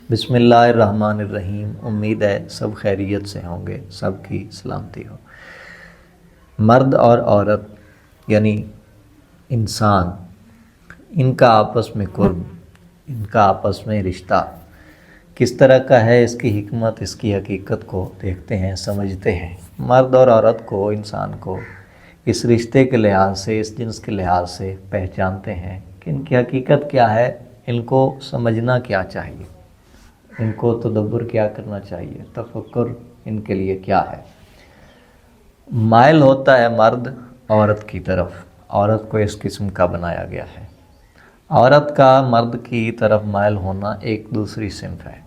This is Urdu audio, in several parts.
بسم اللہ الرحمن الرحیم۔ امید ہے سب خیریت سے ہوں گے، سب کی سلامتی ہو۔ مرد اور عورت یعنی انسان، ان کا آپس میں قرب، ان کا آپس میں رشتہ کس طرح کا ہے، اس کی حکمت، اس کی حقیقت کو دیکھتے ہیں، سمجھتے ہیں۔ مرد اور عورت کو، انسان کو اس رشتے کے لحاظ سے، اس جنس کے لحاظ سے پہچانتے ہیں کہ ان کی حقیقت کیا ہے، ان کو سمجھنا کیا چاہیے، ان کو تدبر کیا کرنا چاہیے، تفکر ان کے لیے کیا ہے۔ مائل ہوتا ہے مرد عورت کی طرف، عورت کو اس قسم کا بنایا گیا ہے۔ عورت کا مرد کی طرف مائل ہونا ایک دوسری صنف ہے،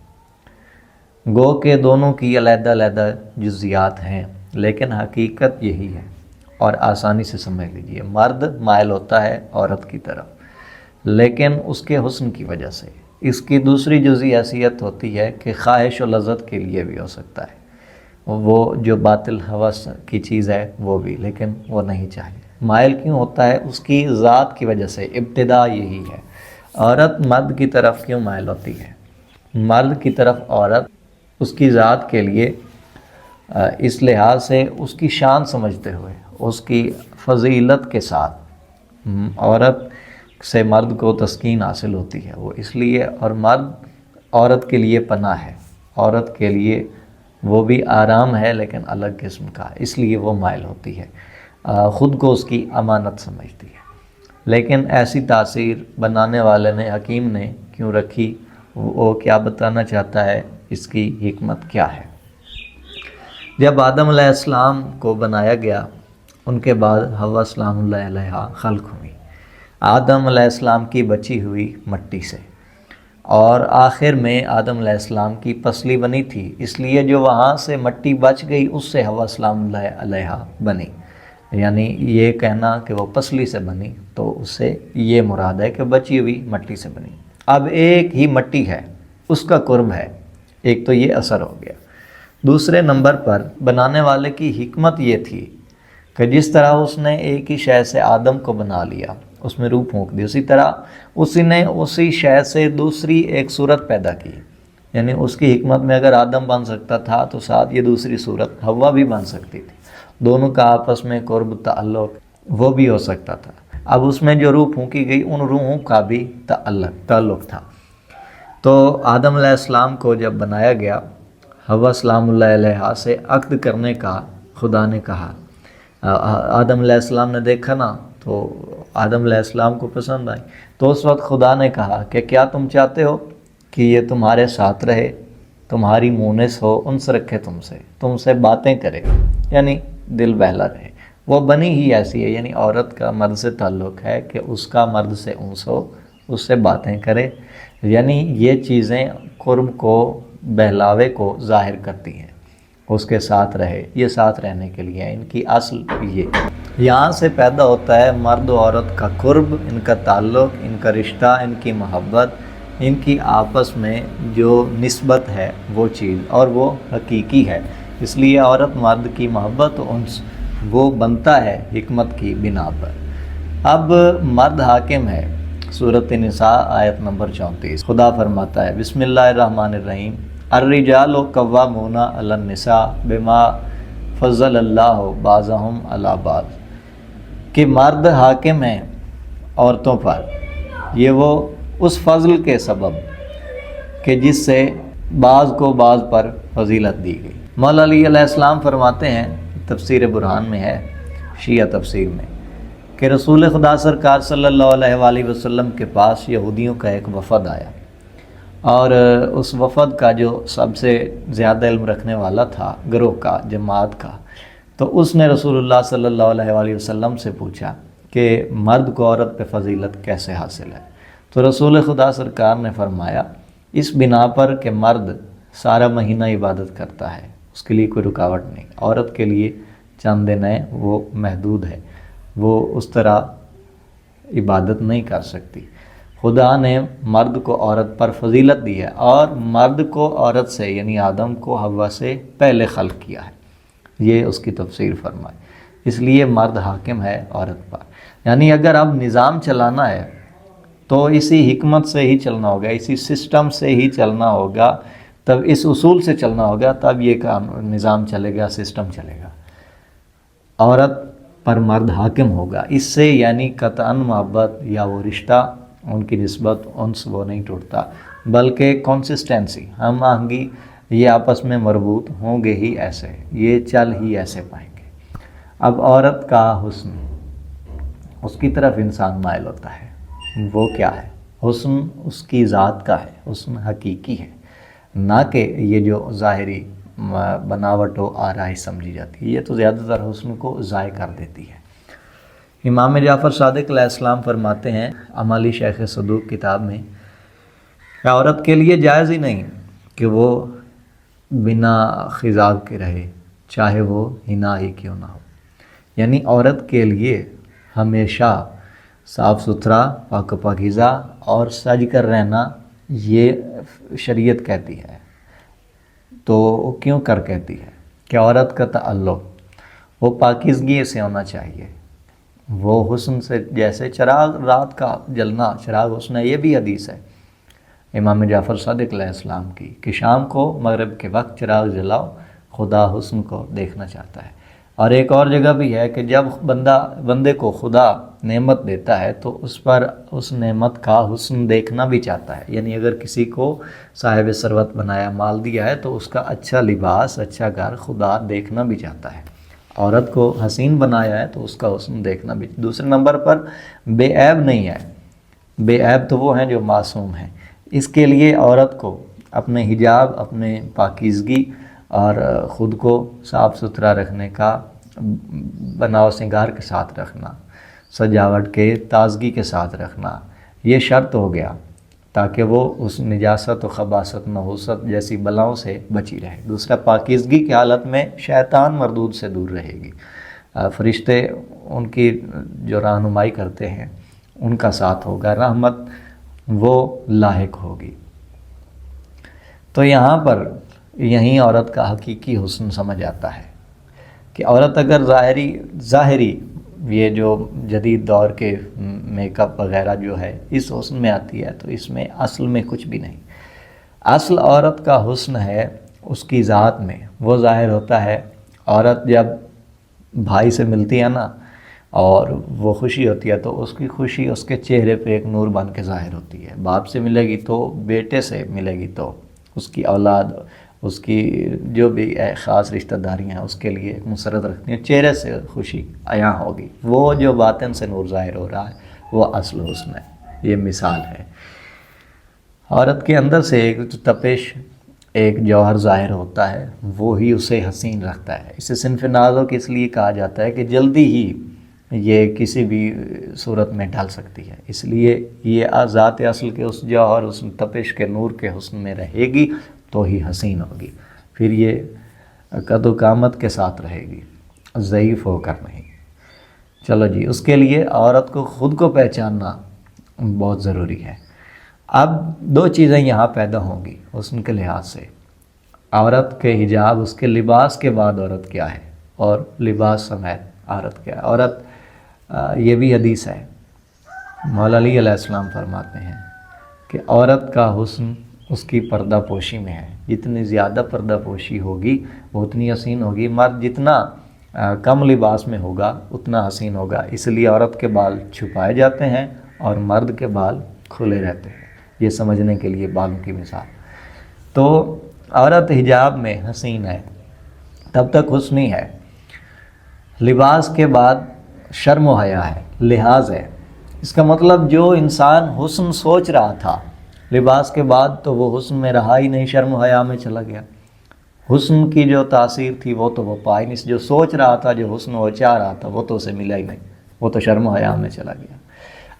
گو کہ دونوں کی علیحدہ علیحدہ جزیات ہیں، لیکن حقیقت یہی ہے اور آسانی سے سمجھ لیجئے۔ مرد مائل ہوتا ہے عورت کی طرف، لیکن اس کے حسن کی وجہ سے۔ اس کی دوسری جزئی حیثیت ہوتی ہے کہ خواہش و لذت کے لیے بھی ہو سکتا ہے، وہ جو باطل ہوس کی چیز ہے وہ بھی، لیکن وہ نہیں چاہیے۔ مائل کیوں ہوتا ہے؟ اس کی ذات کی وجہ سے۔ ابتدا یہی ہے۔ عورت مرد کی طرف کیوں مائل ہوتی ہے؟ مرد کی طرف عورت اس کی ذات کے لیے اس لحاظ سے، اس کی شان سمجھتے ہوئے، اس کی فضیلت کے ساتھ عورت سے مرد کو تسکین حاصل ہوتی ہے، وہ اس لیے۔ اور مرد عورت کے لیے پناہ ہے، عورت کے لیے وہ بھی آرام ہے لیکن الگ قسم کا، اس لیے وہ مائل ہوتی ہے، خود کو اس کی امانت سمجھتی ہے۔ لیکن ایسی تاثیر بنانے والے نے، حکیم نے کیوں رکھی؟ وہ کیا بتانا چاہتا ہے، اس کی حکمت کیا ہے؟ جب آدم علیہ السلام کو بنایا گیا، ان کے بعد حوا سلام اللہ علیہا خلق ہوئی۔ آدم علیہ السلام کی بچی ہوئی مٹی سے، اور آخر میں آدم علیہ السلام کی پسلی بنی تھی، اس لیے جو وہاں سے مٹی بچ گئی اس سے حوا سلام اللہ علیہا بنی۔ یعنی یہ کہنا کہ وہ پسلی سے بنی، تو اس سے یہ مراد ہے کہ بچی ہوئی مٹی سے بنی۔ اب ایک ہی مٹی ہے، اس کا قرب ہے، ایک تو یہ اثر ہو گیا۔ دوسرے نمبر پر بنانے والے کی حکمت یہ تھی کہ جس طرح اس نے ایک ہی شے سے آدم کو بنا لیا، اس میں روح پھونک دی، اسی طرح اسی نے اسی شے سے دوسری ایک صورت پیدا کی۔ یعنی اس کی حکمت میں اگر آدم بن سکتا تھا تو ساتھ یہ دوسری صورت حوا بھی بن سکتی تھی، دونوں کا آپس میں قرب تعلق وہ بھی ہو سکتا تھا۔ اب اس میں جو روح پھونکی گئی، ان روحوں کا بھی تعلق تھا۔ تو آدم علیہ السلام کو جب بنایا گیا، حوا سلام اللہ علیہا سے عقد کرنے کا خدا نے کہا۔ آدم علیہ السلام نے دیکھا نا، تو آدم علیہ السلام کو پسند آئی، تو اس وقت خدا نے کہا کہ کیا تم چاہتے ہو کہ یہ تمہارے ساتھ رہے، تمہاری مونس ہو، انس رکھے تم سے باتیں کرے، یعنی دل بہلا رہے۔ وہ بنی ہی ایسی ہے، یعنی عورت کا مرد سے تعلق ہے کہ اس کا مرد سے انس ہو، اس سے باتیں کرے، یعنی یہ چیزیں قرب کو، بہلاوے کو ظاہر کرتی ہیں، اس کے ساتھ رہے، یہ ساتھ رہنے کے لیے ان کی اصل یہ۔ یہاں سے پیدا ہوتا ہے مرد و عورت کا قرب، ان کا تعلق، ان کا رشتہ، ان کی محبت، ان کی آپس میں جو نسبت ہے وہ چیز، اور وہ حقیقی ہے۔ اس لیے عورت مرد کی محبت و انس وہ بنتا ہے حکمت کی بنا پر۔ اب مرد حاکم ہے۔ سورۃ النساء آیت نمبر 34، خدا فرماتا ہے بسم اللہ الرحمن الرحیم، الرجال قوامون علی النساء بما فضل اللہ بعضهم علی بعض، کہ مرد حاکم ہیں عورتوں پر، یہ وہ اس فضل کے سبب کہ جس سے بعض کو بعض پر فضیلت دی گئی۔ مولا علی علیہ السلام فرماتے ہیں، تفسیر برہان میں ہے، شیعہ تفسیر میں، کہ رسول خدا سرکار صلی اللہ علیہ وآلہ وسلم کے پاس یہودیوں کا ایک وفد آیا، اور اس وفد کا جو سب سے زیادہ علم رکھنے والا تھا، گروہ کا، جماعت کا، تو اس نے رسول اللہ صلی اللہ علیہ وآلہ وسلم سے پوچھا کہ مرد کو عورت پہ فضیلت کیسے حاصل ہے؟ تو رسول خدا سرکار نے فرمایا اس بنا پر کہ مرد سارا مہینہ عبادت کرتا ہے، اس کے لیے کوئی رکاوٹ نہیں، عورت کے لیے چند دن ہے، وہ محدود ہے، وہ اس طرح عبادت نہیں کر سکتی۔ خدا نے مرد کو عورت پر فضیلت دی ہے، اور مرد کو عورت سے، یعنی آدم کو حوا سے پہلے خلق کیا ہے، یہ اس کی تفسیر فرمائی۔ اس لیے مرد حاکم ہے عورت پر۔ یعنی اگر اب نظام چلانا ہے تو اسی حکمت سے ہی چلنا ہوگا، اسی سسٹم سے ہی چلنا ہوگا، تب اس اصول سے چلنا ہوگا، تب یہ نظام چلے گا، سسٹم چلے گا۔ عورت پر مرد حاکم ہوگا، اس سے یعنی قطعاً محبت یا وہ رشتہ، ان کی نسبت، انس وہ نہیں ٹوٹتا، بلکہ کنسسٹنسی، ہم آہنگی، یہ آپس میں مربوط ہوں گے ہی ایسے، یہ چل ہی ایسے پائیں گے۔ اب عورت کا حسن، اس کی طرف انسان مائل ہوتا ہے، وہ کیا ہے؟ حسن اس کی ذات کا ہے، حسن حقیقی ہے، نہ کہ یہ جو ظاہری بناوٹ و آرائش سمجھی جاتی ہے، یہ تو زیادہ تر حسن کو ضائع کر دیتی ہے۔ امام جعفر صادق علیہ السلام فرماتے ہیں عملی شیخ صدوق کتاب میں کہ عورت کے لیے جائز ہی نہیں کہ وہ بنا خضاب کے رہے، چاہے وہ حنا ہی کیوں نہ ہو۔ یعنی عورت کے لیے ہمیشہ صاف ستھرا، پاک و پاکیزہ اور سج کر رہنا یہ شریعت کہتی ہے۔ تو کیوں کر کہتی ہے کہ عورت کا تعلق وہ پاکیزگی سے ہونا چاہیے، وہ حسن سے، جیسے چراغ رات کا جلنا چراغ حسن ہے، یہ بھی حدیث ہے امام جعفر صادق علیہ السلام کی کہ شام کو مغرب کے وقت چراغ جلاؤ، خدا حسن کو دیکھنا چاہتا ہے۔ اور ایک اور جگہ بھی ہے کہ جب بندے کو خدا نعمت دیتا ہے تو اس پر اس نعمت کا حسن دیکھنا بھی چاہتا ہے، یعنی اگر کسی کو صاحب ثروت بنایا، مال دیا ہے، تو اس کا اچھا لباس، اچھا گھر خدا دیکھنا بھی چاہتا ہے۔ عورت کو حسین بنایا ہے تو اس کا حسن دیکھنا بھی۔ دوسرے نمبر پر بے عیب نہیں ہے، بے عیب تو وہ ہیں جو معصوم ہیں۔ اس کے لیے عورت کو اپنے حجاب، اپنے پاکیزگی اور خود کو صاف ستھرا رکھنے کا، بناؤ سنگار کے ساتھ رکھنا، سجاوٹ کے تازگی کے ساتھ رکھنا، یہ شرط ہو گیا تاکہ وہ اس نجاست و خباثت، نحوست جیسی بلاؤں سے بچی رہے۔ دوسرا، پاکیزگی کی حالت میں شیطان مردود سے دور رہے گی، فرشتے ان کی جو رہنمائی کرتے ہیں ان کا ساتھ ہوگا، رحمت وہ لاحق ہوگی۔ تو یہاں پر یہیں عورت کا حقیقی حسن سمجھ آتا ہے کہ عورت اگر ظاہری یہ جو جدید دور کے میک اپ وغیرہ جو ہے اس حسن میں آتی ہے تو اس میں اصل میں کچھ بھی نہیں۔ اصل عورت کا حسن ہے اس کی ذات میں، وہ ظاہر ہوتا ہے۔ عورت جب بھائی سے ملتی ہے نا اور وہ خوشی ہوتی ہے تو اس کی خوشی اس کے چہرے پہ ایک نور بن کے ظاہر ہوتی ہے۔ باپ سے ملے گی تو، بیٹے سے ملے گی تو، اس کی اولاد، اس کی جو بھی خاص رشتہ داریاں ہیں اس کے لیے ایک مسرت رکھتی ہیں، چہرے سے خوشی عیاں ہوگی۔ وہ جو باطن سے نور ظاہر ہو رہا ہے وہ اصل حسن ہے، یہ مثال ہے۔ عورت کے اندر سے ایک تپش، ایک جوہر ظاہر ہوتا ہے، وہی اسے حسین رکھتا ہے۔ اسے صنف نازک اس لیے کہا جاتا ہے کہ جلدی ہی یہ کسی بھی صورت میں ڈھل سکتی ہے، اس لیے یہ ذات اصل کے اس جوہر، اس تپش کے نور کے حسن میں رہے گی تو ہی حسین ہوگی، پھر یہ قد و قامت کے ساتھ رہے گی، ضعیف ہو کر نہیں۔ چلو جی، اس کے لیے عورت کو خود کو پہچاننا بہت ضروری ہے۔ اب دو چیزیں یہاں پیدا ہوں گی حسن کے لحاظ سے، عورت کے حجاب، اس کے لباس کے بعد عورت کیا ہے، اور لباس سمیت عورت کیا ہے۔ عورت یہ بھی حدیث ہے، مولا علی علیہ السلام فرماتے ہیں کہ عورت کا حسن اس کی پردہ پوشی میں ہے، جتنی زیادہ پردہ پوشی ہوگی وہ اتنی حسین ہوگی۔ مرد جتنا کم لباس میں ہوگا اتنا حسین ہوگا، اس لیے عورت کے بال چھپائے جاتے ہیں اور مرد کے بال کھلے رہتے ہیں، یہ سمجھنے کے لیے بالوں کی مثال۔ تو عورت حجاب میں حسین ہے، تب تک حسنی ہے۔ لباس کے بعد شرم و حیا ہے، لحاظ ہے۔ اس کا مطلب جو انسان حسن سوچ رہا تھا لباس کے بعد تو وہ حسن میں رہا ہی نہیں، شرم و حیا میں چلا گیا۔ حسن کی جو تاثیر تھی وہ تو وہ پائی نہیں، جو سوچ رہا تھا، جو حسن وہ چاہ رہا تھا وہ تو اسے ملا ہی نہیں، وہ تو شرم و حیا میں چلا گیا۔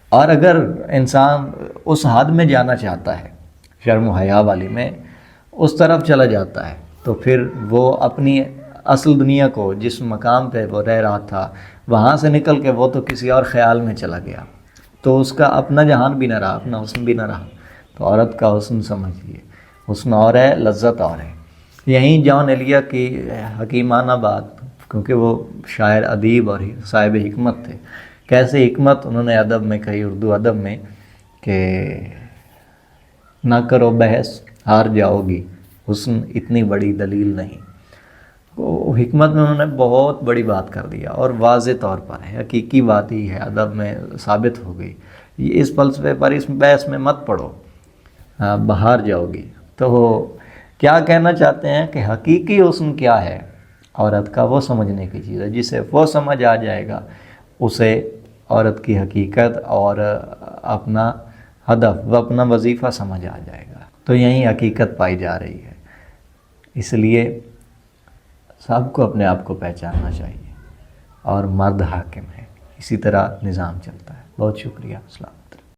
اور اگر انسان اس حد میں جانا چاہتا ہے شرم و حیا والی میں، اس طرف چلا جاتا ہے تو پھر وہ اپنی اصل دنیا کو، جس مقام پہ وہ رہ رہا تھا وہاں سے نکل کے وہ تو کسی اور خیال میں چلا گیا، تو اس کا اپنا جہان بھی نہ رہا، اپنا حسن بھی نہ رہا۔ تو عورت کا حسن سمجھیے، حسن اور ہے، لذت اور ہے۔ یہیں جان ایلیا کی حکیمانہ بات، کیونکہ وہ شاعر، ادیب اور صاحب حکمت تھے، کیسے حکمت انہوں نے ادب میں کہی، اردو ادب میں، کہ نہ کرو بحث ہار جاؤ گی، حسن اتنی بڑی دلیل نہیں. وہ حکمت میں انہوں نے بہت بڑی بات کر دیا اور واضح طور پر ہے، حقیقی بات ہی ہے، ادب میں ثابت ہو گئی. اس فلسفے پر اس بحث میں مت پڑو، بہار جاؤ گی. تو کیا کہنا چاہتے ہیں کہ حقیقی حسن کیا ہے عورت کا، وہ سمجھنے کی چیز ہے. جسے وہ سمجھ آ جائے گا اسے عورت کی حقیقت اور اپنا ہدف و اپنا وظیفہ سمجھ آ جائے گا. تو یہیں حقیقت پائی جا رہی ہے. اس لیے سب کو اپنے آپ کو پہچاننا چاہیے، اور مرد حاکم ہے. اسی طرح نظام چلتا ہے. بہت شکریہ. السلام.